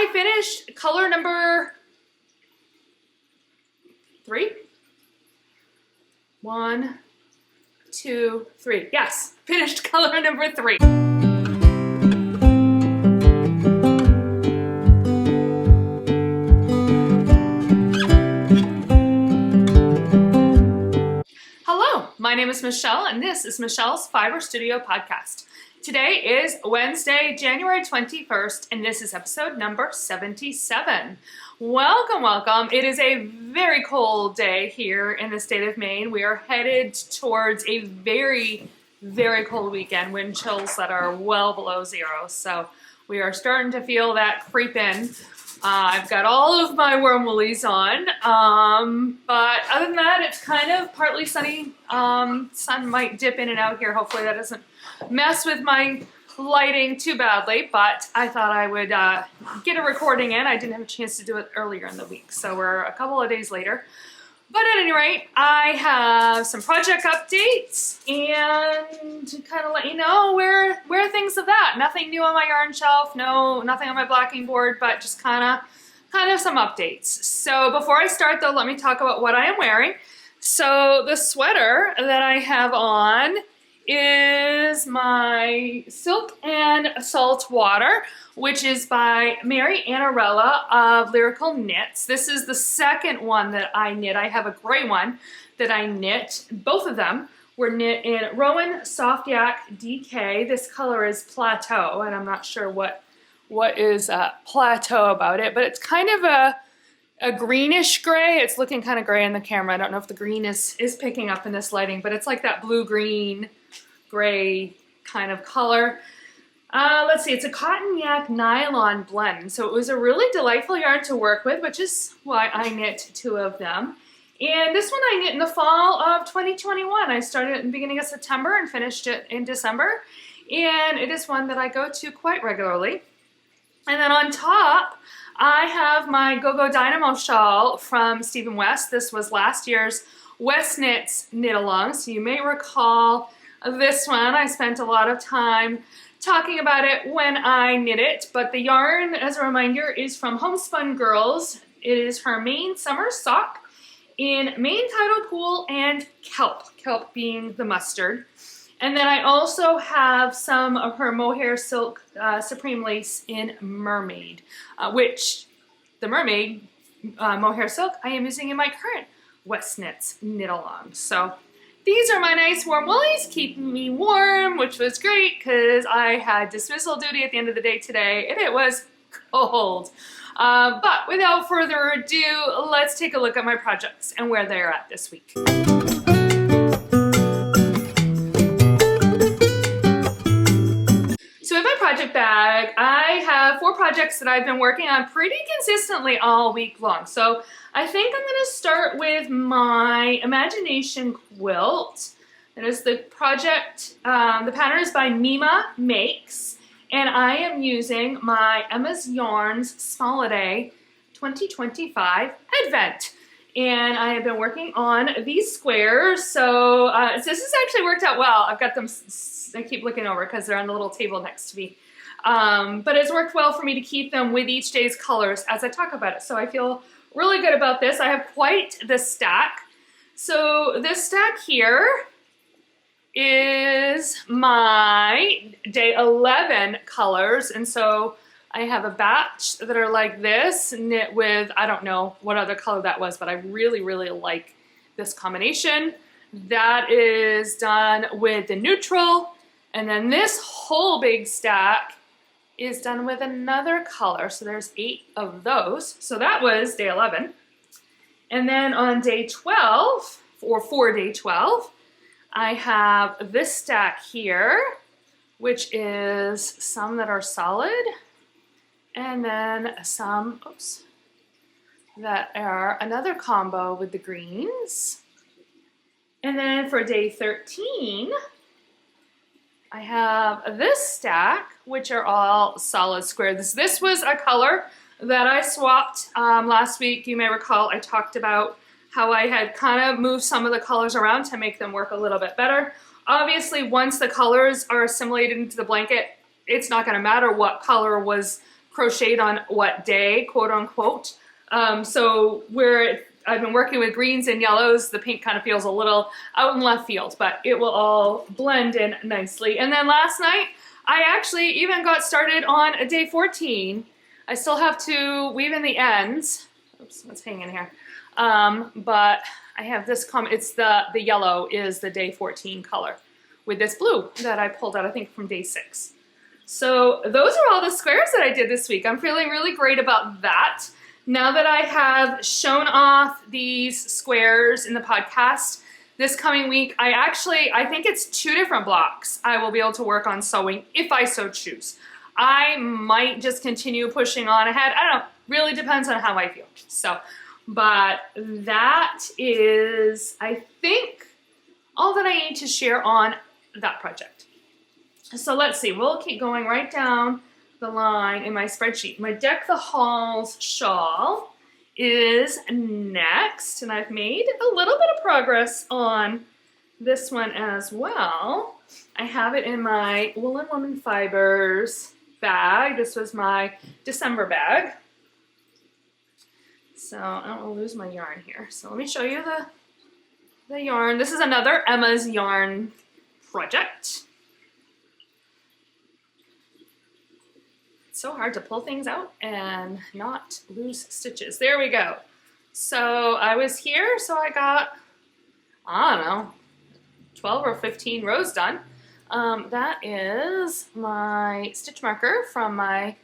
I finished color number 3. 1, 2, 3. Yes, finished color number 3. Hello, my name is Michelle, and this is Michelle's Fiber Studio podcast. Today is Wednesday, January 21st, and this is episode number 77. Welcome, welcome. It is a very cold day here in the state of Maine. We are headed towards a very, very cold weekend, wind chills that are well below 0. So we are starting to feel that creep in. I've got all of my warm woolies on, but other than that, it's kind of partly sunny. Sun might dip in and out here. Hopefully that doesn't mess with my lighting too badly, but I thought I would get a recording in. I didn't have a chance to do it earlier in the week, so we're a couple of days later. But at any rate, I have some project updates and to kind of let you know where things of that. Nothing new on my yarn shelf, nothing on my blacking board, but just kind of some updates. So before I start though, let me talk about what I am wearing. So the sweater that I have on is my Silk and Saltwater, which is by Mary Annarella of Lyrical Knits. This is the second one that I knit. I have a gray one that I knit. Both of them were knit in Rowan Soft Yak DK. This color is Plateau, and I'm not sure what is Plateau about it, but it's kind of a greenish gray. It's looking kind of gray in the camera. I don't know if the green is picking up in this lighting, but it's like that blue-green gray kind of color. Let's see, it's a cotton yak nylon blend. So it was a really delightful yarn to work with, which is why I knit 2 of them. And this one I knit in the fall of 2021. I started it in the beginning of September and finished it in December. And it is one that I go to quite regularly. And then on top, I have my Go-Go Dynamo shawl from Stephen West. This was last year's Westknits knit along. So you may recall this one. I spent a lot of time talking about it when I knit it, but the yarn, as a reminder, is from Homespun Girls. It is her Maine summer sock in Maine Tidal Pool and kelp being the mustard. And then I also have some of her mohair silk supreme lace in Mermaid, which the Mermaid mohair silk I am using in my current Westknits knit along. So these are my nice warm woolies, keeping me warm, which was great because I had dismissal duty at the end of the day today and it was cold. But without further ado, let's take a look at my projects and where they're at this week. So in my project bag, I have 4 projects that I've been working on pretty consistently all week long. So I think I'm going to start with my Imagination Quilt. It is the project, the pattern is by Meema Makes, and I am using my Emma's Yarns Small-A-Day 2025 Advent. And I have been working on these squares, so this has actually worked out well. I've got them, I keep looking over because they're on the little table next to me. But it's worked well for me to keep them with each day's colors as I talk about it. So I feel really good about this. I have quite the stack. So this stack here is my day 11 colors. And so I have a batch that are like this, knit with, I don't know what other color that was, but I really, really like this combination. That is done with the neutral. And then this whole big stack is done with another color. So there's 8 of those. So that was day 11. And then on day 12, or for day 12, I have this stack here, which is some that are solid, and then some, oops, that are another combo with the greens. And then for day 13, I have this stack, which are all solid squares. This was a color that I swapped last week. You may recall I talked about how I had kind of moved some of the colors around to make them work a little bit better. Obviously, once the colors are assimilated into the blanket, it's not going to matter what color was crocheted on what day, quote unquote. So I've been working with greens and yellows. The pink kind of feels a little out in left field, but it will all blend in nicely. And then last night, I actually even got started on a day 14. I still have to weave in the ends. Oops, what's hanging here? But I have this it's the yellow is the day 14 color with this blue that I pulled out, I think, from day 6. So those are all the squares that I did this week. I'm feeling really great about that. Now that I have shown off these squares in the podcast, this coming week, I think it's 2 different blocks I will be able to work on sewing if I so choose. I might just continue pushing on ahead. I don't know, really depends on how I feel. So, but that is, I think, all that I need to share on that project. So let's see, we'll keep going right down the line in my spreadsheet. My Deck the Halls Shawl is next, and I've made a little bit of progress on this one as well. I have it in my Woolen Woman Fibers bag. This was my December bag. So I don't want to lose my yarn here. So let me show you the yarn. This is another Emma's yarn project. It's so hard to pull things out and not lose stitches. There we go. So I was here, so I got, I don't know, 12 or 15 rows done. That is my stitch marker from my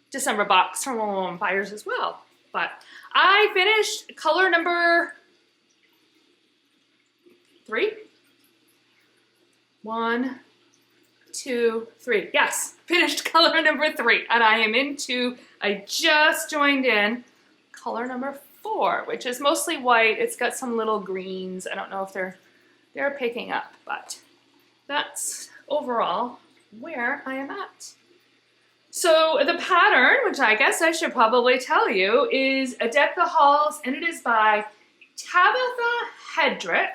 December box from Woman Fibers as well. But I finished color number 3. 1, 2, 3. Yes, finished color number 3. And I just joined in color number 4, which is mostly white. It's got some little greens. I don't know if they're picking up, but that's overall where I am at. So the pattern, which I guess I should probably tell you, is a Deck the Halls, and it is by Tabetha Hedrick.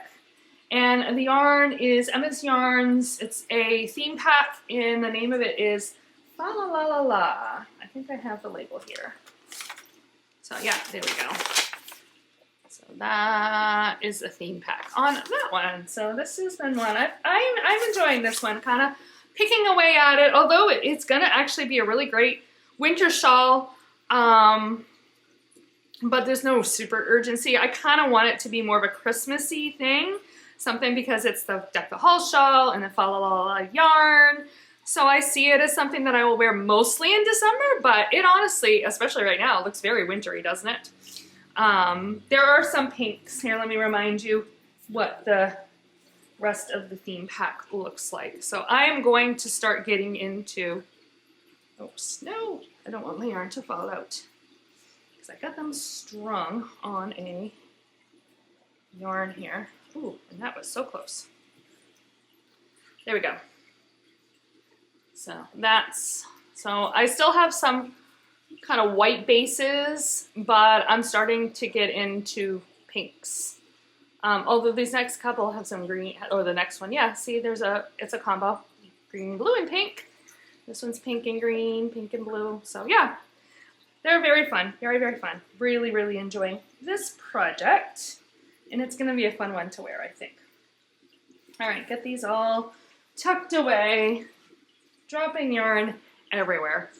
And the yarn is Emma's Yarns. It's a theme pack, and the name of it is Fa La La La La. I think I have the label here. So yeah, there we go. So that is a theme pack on that one. So this has been one. I'm enjoying this one, kind of picking away at it, although it's going to actually be a really great winter shawl, but there's no super urgency. I kind of want it to be more of a Christmassy thing, something because it's the Deck the Halls Shawl and the Fa La La La yarn. So I see it as something that I will wear mostly in December, but it honestly, especially right now, looks very wintry, doesn't it? There are some pinks. Here, let me remind you what the rest of the theme pack looks like. So I am going to start getting into, oops, no, I don't want my yarn to fall out because I got them strung on a yarn here. Ooh, and that was so close. There we go. So I still have some kind of white bases, but I'm starting to get into pinks. Although these next couple have some green, or the next one, yeah, see it's a combo, green, blue, and pink. This one's pink and green, pink and blue. So yeah, they're very fun, very, very fun. Really, really enjoying this project, and it's gonna be a fun one to wear, I think. All right, get these all tucked away, dropping yarn everywhere.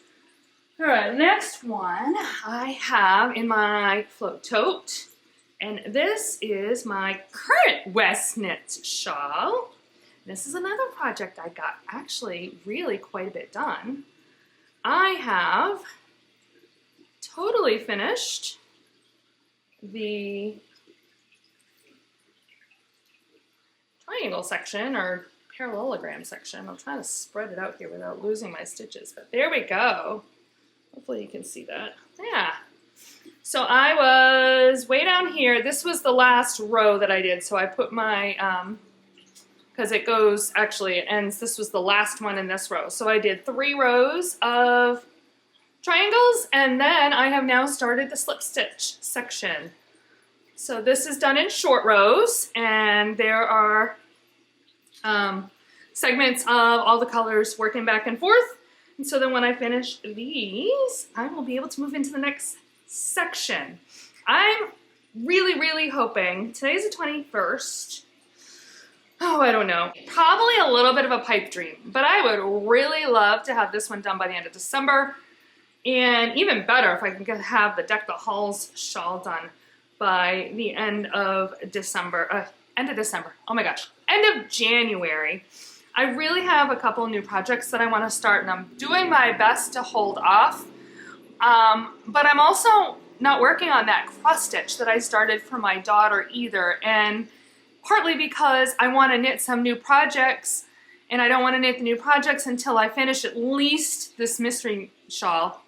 All right, next one I have in my float tote. And this is my current Westknits Shawl. This is another project I got actually really quite a bit done. I have totally finished the triangle section or parallelogram section. I'm trying to spread it out here without losing my stitches, but there we go. Hopefully you can see that. Yeah. So I was way down here. This was the last row that I did. So I put my, because it goes, actually it ends, this was the last one in this row. So I did 3 rows of triangles, and then I have now started the slip stitch section. So this is done in short rows, and there are segments of all the colors working back and forth. And so then when I finish these, I will be able to move into the next section. I'm really hoping, today's the 21st. Oh, I don't know. Probably a little bit of a pipe dream, but I would really love to have this one done by the end of December. And even better if I can have the Deck the Halls Shawl done by the end of December. Oh my gosh, end of January. I really have a couple new projects that I want to start, and I'm doing my best to hold off. But I'm also not working on that cross stitch that I started for my daughter either. And partly because I want to knit some new projects, and I don't want to knit the new projects until I finish at least this mystery shawl.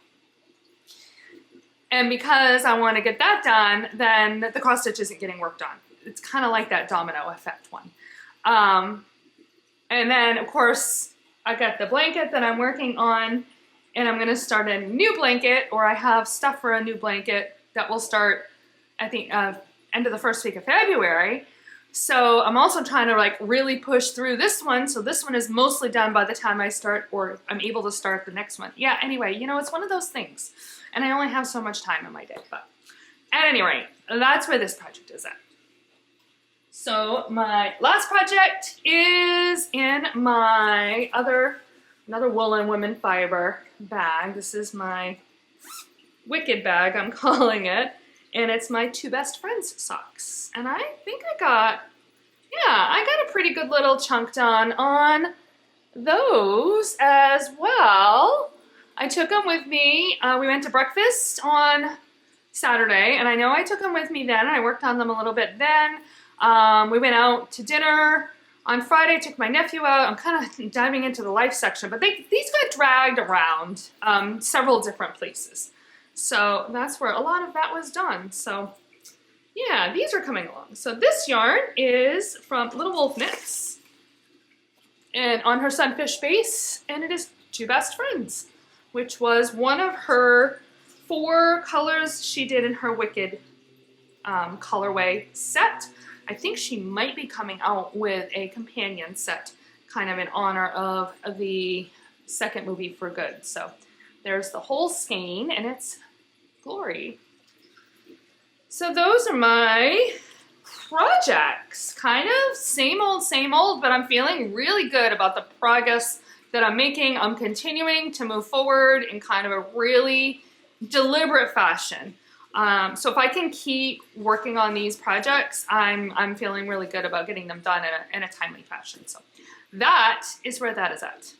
And because I want to get that done, then the cross stitch isn't getting worked on. It's kind of like that domino effect one. And then, of course, I got the blanket that I'm working on, and I'm going to start a new blanket, or I have stuff for a new blanket that will start at the end of the first week of February. So I'm also trying to like really push through this one, so this one is mostly done by the time I start, or I'm able to start the next one. Yeah, anyway, you know, it's one of those things, and I only have so much time in my day, but at any rate, that's where this project is at. So my last project is in my another woolen women fiber bag. This is my Wicked bag, I'm calling it, and it's my two best friends socks. And I think I got a pretty good little chunk done on those as well. I took them with me. We went to breakfast on Saturday, and I know I took them with me then, and I worked on them a little bit then. We went out to dinner on Friday, took my nephew out. I'm kind of diving into the life section, but these got dragged around several different places. So that's where a lot of that was done. So yeah, these are coming along. So this yarn is from Little Wolf Knits and on her Sunfish base, and it is Two Best Friends, which was one of her 4 colors she did in her Wicked colorway set. I think she might be coming out with a companion set kind of in honor of the second movie for good. So there's the whole skein and its glory. So those are my projects. Kind of same old, but I'm feeling really good about the progress that I'm making. I'm continuing to move forward in kind of a really deliberate fashion. So if I can keep working on these projects, I'm feeling really good about getting them done in a timely fashion. So that is where that is at.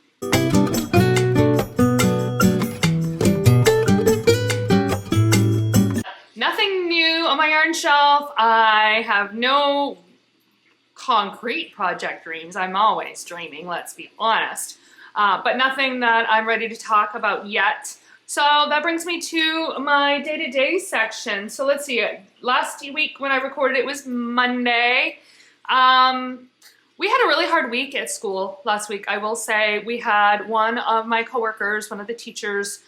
Nothing new on my yarn shelf. I have no concrete project dreams. I'm always dreaming, let's be honest. But nothing that I'm ready to talk about yet. So that brings me to my day-to-day section. So let's see, last week when I recorded it was Monday. We had a really hard week at school last week, I will say. We had one of my coworkers, one of the teachers,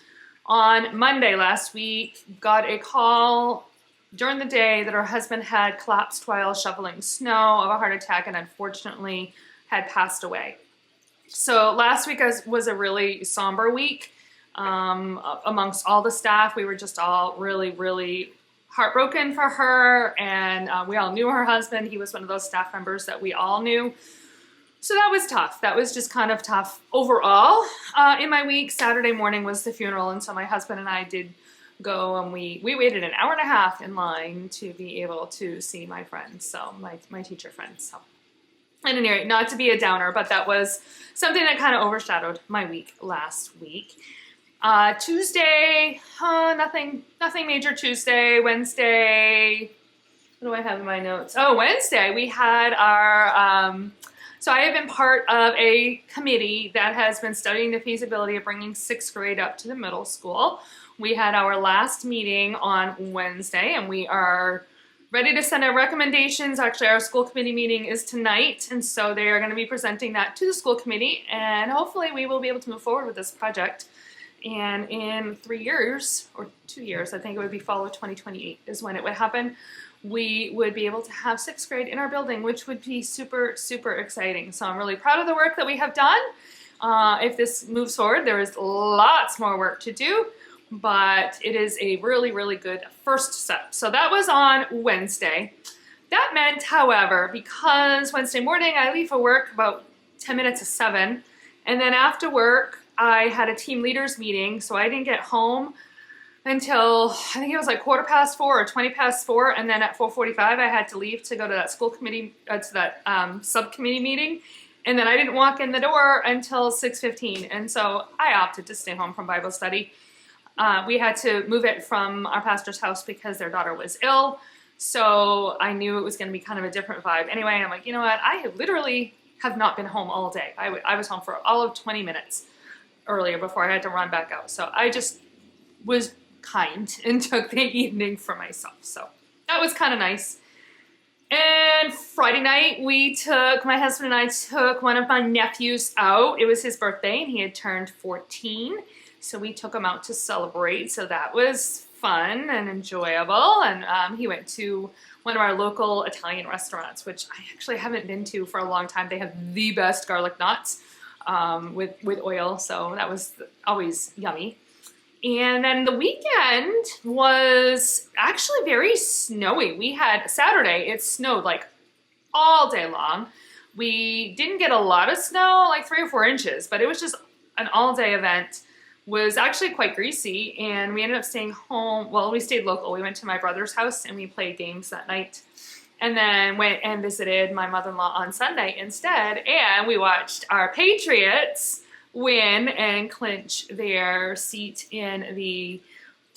on Monday last week, got a call during the day that her husband had collapsed while shoveling snow of a heart attack and unfortunately had passed away. So last week was a really somber week. Amongst all the staff, we were just all really heartbroken for her, and we all knew her husband. He was one of those staff members that we all knew. So that was tough. That was just kind of tough overall in my week. Saturday morning was the funeral, and so my husband and I did go, and we waited an hour and a half in line to be able to see my friends, so my teacher friends. So at any rate, not to be a downer, but that was something that kind of overshadowed my week last week. Tuesday, nothing major Tuesday. Wednesday, what do I have in my notes? Oh, Wednesday, we had our, so I have been part of a committee that has been studying the feasibility of bringing 6th grade up to the middle school. We had our last meeting on Wednesday, and we are ready to send our recommendations. Actually, our school committee meeting is tonight, and so they are going to be presenting that to the school committee, and hopefully we will be able to move forward with this project. And in 3 years, or 2 years, I think it would be fall of 2028 is when it would happen, we would be able to have 6th grade in our building, which would be super exciting. So I'm really proud of the work that we have done. if this moves forward. There is lots more work to do, but it is a really, really good first step. So that was on Wednesday. That meant, however, because Wednesday morning I leave for work about 10 minutes to 7, and then after work I had a team leaders meeting, so I didn't get home until I think it was like 4:15 or 4:20, and then at 4:45 I had to leave to go to that school committee, to that subcommittee meeting, and then I didn't walk in the door until 6:15, and so I opted to stay home from Bible study. We had to move it from our pastor's house because their daughter was ill, so I knew it was going to be kind of a different vibe. Anyway, I'm like, you know what, I literally have not been home all day. I was home for all of 20 minutes earlier before I had to run back out, so I just was kind and took the evening for myself. So that was kind of nice. And Friday night my husband and I took one of my nephews out. It was his birthday and he had turned 14. So we took him out to celebrate. So that was fun and enjoyable. And he went to one of our local Italian restaurants, which I actually haven't been to for a long time. They have the best garlic knots with oil. So that was always yummy. And then the weekend was actually very snowy. We had Saturday, it snowed like all day long. We didn't get a lot of snow, like 3 or 4 inches, but it was just an all-day event. Was actually quite greasy, and we ended up staying home. Well, we stayed local. We went to my brother's house and we played games that night. And then went and visited my mother-in-law on Sunday instead, and we watched our Patriots win and clinch their seat in the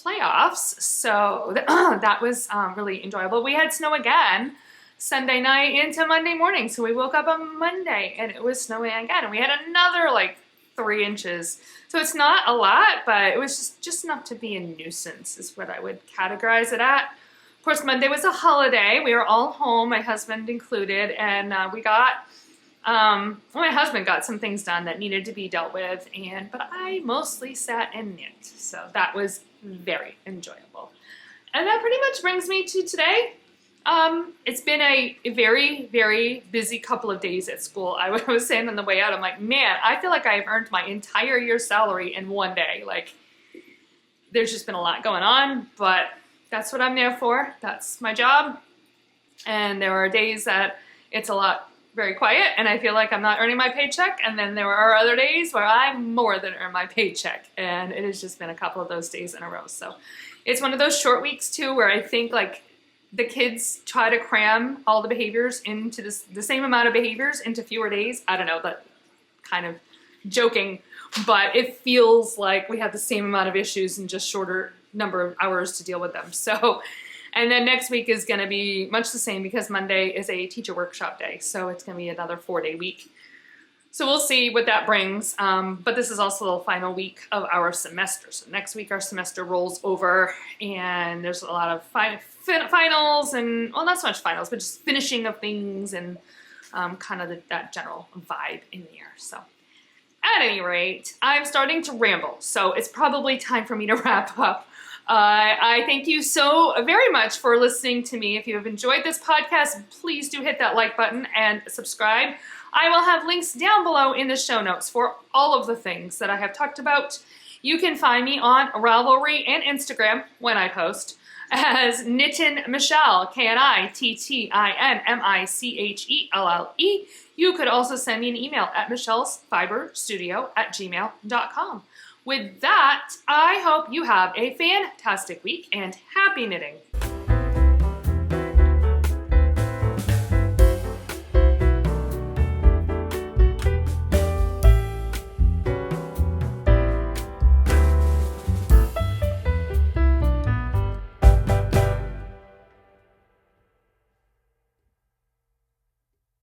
playoffs. So that was really enjoyable. We had snow again Sunday night into Monday morning. So we woke up on Monday and it was snowing again. And we had another like 3 inches. So it's not a lot, but it was just enough to be a nuisance is what I would categorize it at. Of course, Monday was a holiday. We were all home, my husband included, and my husband got some things done that needed to be dealt with, but I mostly sat and knit, so that was very enjoyable. And that pretty much brings me to today. It's been a very, very busy couple of days at school. I was saying on the way out, I'm like, man, I feel like I've earned my entire year's salary in one day. Like, there's just been a lot going on, but that's what I'm there for. That's my job. And there are days that it's a lot very quiet and I feel like I'm not earning my paycheck, and then there are other days where I more than earn my paycheck, and it has just been a couple of those days in a row. So it's one of those short weeks too where I think like the kids try to cram all the behaviors into the same amount of behaviors into fewer days. I don't know, but kind of joking, but it feels like we have the same amount of issues in just shorter number of hours to deal with them. So, and then next week is going to be much the same because Monday is a teacher workshop day. So it's going to be another 4-day week. So we'll see what that brings. But this is also the final week of our semester. So next week our semester rolls over and there's a lot of finals and, well, not so much finals, but just finishing of things and kind of that general vibe in the air. So at any rate, I'm starting to ramble. So it's probably time for me to wrap up. I thank you so very much for listening to me. If you have enjoyed this podcast, please do hit that like button and subscribe. I will have links down below in the show notes for all of the things that I have talked about. You can find me on Ravelry and Instagram when I post as Knittin' Michelle, KNITTINMICHELLE. You could also send me an email at michellesfiberstudio@gmail.com. With that, I hope you have a fantastic week and happy knitting.